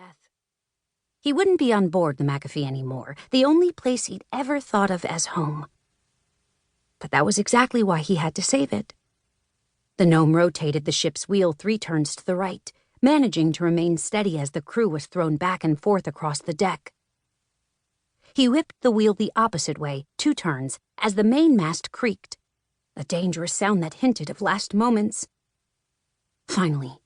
death. He wouldn't be on board the McAfee anymore, the only place he'd ever thought of as home. But that was exactly why he had to save it. The gnome rotated the ship's wheel 3 turns to the right, managing to remain steady as the crew was thrown back and forth across the deck. He whipped the wheel the opposite way, 2 turns, as the mainmast creaked, a dangerous sound that hinted of last moments. Finally,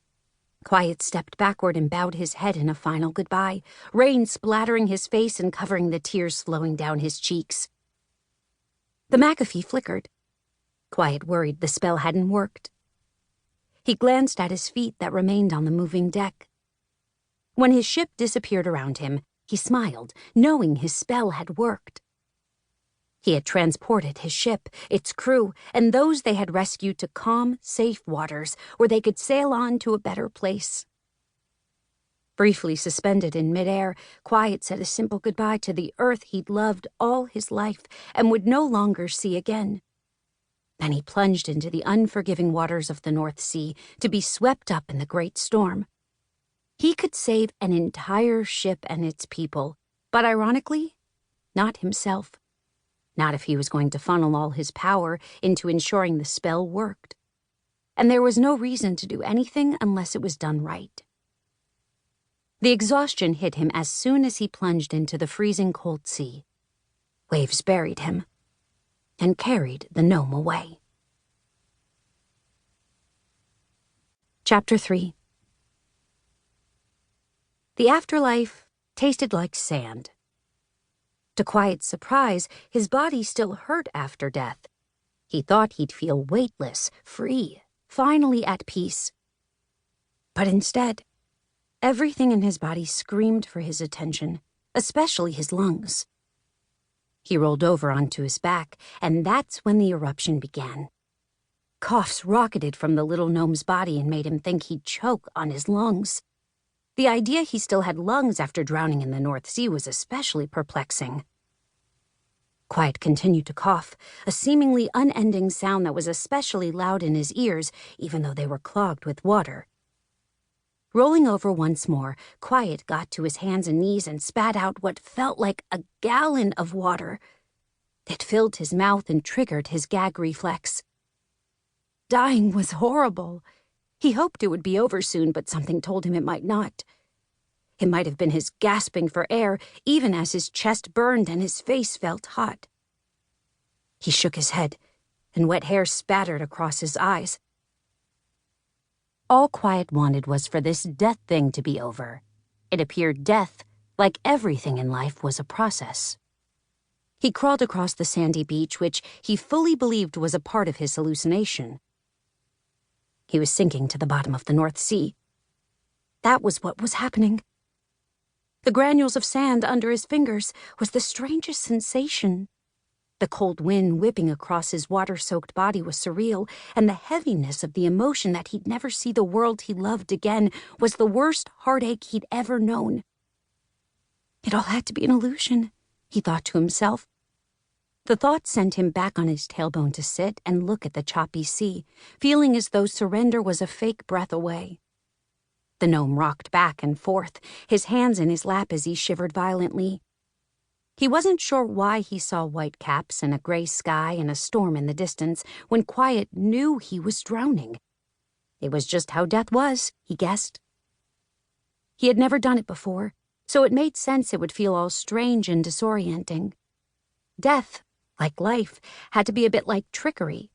Quiet stepped backward and bowed his head in a final goodbye, rain splattering his face and covering the tears flowing down his cheeks. The McAfee flickered. Quiet worried the spell hadn't worked. He glanced at his feet that remained on the moving deck. When his ship disappeared around him, he smiled, knowing his spell had worked. He had transported his ship, its crew, and those they had rescued to calm, safe waters where they could sail on to a better place. Briefly suspended in midair, Quiet said a simple goodbye to the earth he'd loved all his life and would no longer see again. Then he plunged into the unforgiving waters of the North Sea to be swept up in the great storm. He could save an entire ship and its people, but ironically, not himself. Not if he was going to funnel all his power into ensuring the spell worked. And there was no reason to do anything unless it was done right. The exhaustion hit him as soon as he plunged into the freezing cold sea. Waves buried him and carried the gnome away. Chapter 3. The afterlife tasted like sand. To Quiet's surprise, his body still hurt after death. He thought he'd feel weightless, free, finally at peace. But instead, everything in his body screamed for his attention, especially his lungs. He rolled over onto his back, and that's when the eruption began. Coughs rocketed from the little gnome's body and made him think he'd choke on his lungs. The idea he still had lungs after drowning in the North Sea was especially perplexing. Quiet continued to cough, a seemingly unending sound that was especially loud in his ears, even though they were clogged with water. Rolling over once more, Quiet got to his hands and knees and spat out what felt like a gallon of water. It filled his mouth and triggered his gag reflex. Dying was horrible. He hoped it would be over soon, but something told him it might not. It might have been his gasping for air, even as his chest burned and his face felt hot. He shook his head, and wet hair spattered across his eyes. All Quiet wanted was for this death thing to be over. It appeared death, like everything in life, was a process. He crawled across the sandy beach, which he fully believed was a part of his hallucination. He was sinking to the bottom of the North Sea. That was what was happening. The granules of sand under his fingers was the strangest sensation. The cold wind whipping across his water-soaked body was surreal, and the heaviness of the emotion that he'd never see the world he loved again was the worst heartache he'd ever known. It all had to be an illusion, he thought to himself. The thought sent him back on his tailbone to sit and look at the choppy sea, feeling as though surrender was a fake breath away. The gnome rocked back and forth, his hands in his lap as he shivered violently. He wasn't sure why he saw white caps and a gray sky and a storm in the distance when Quiet knew he was drowning. It was just how death was, he guessed. He had never done it before, so it made sense it would feel all strange and disorienting. Death, like life, had to be a bit like trickery.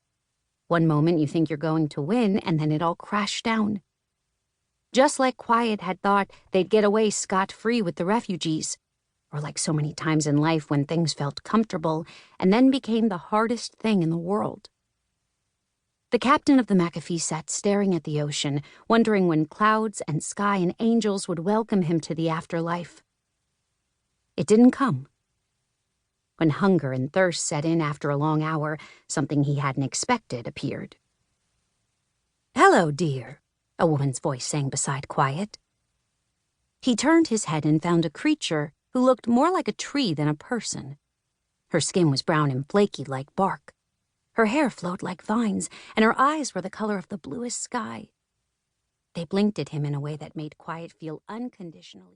One moment you think you're going to win, and then it all crashed down. Just like Quiet had thought they'd get away scot-free with the refugees, or like so many times in life when things felt comfortable and then became the hardest thing in the world. The captain of the McAfee sat staring at the ocean, wondering when clouds and sky and angels would welcome him to the afterlife. It didn't come. When hunger and thirst set in after a long hour, something he hadn't expected appeared. "Hello, dear," a woman's voice sang beside Quiet. He turned his head and found a creature who looked more like a tree than a person. Her skin was brown and flaky like bark. Her hair flowed like vines, and her eyes were the color of the bluest sky. They blinked at him in a way that made Quiet feel unconditionally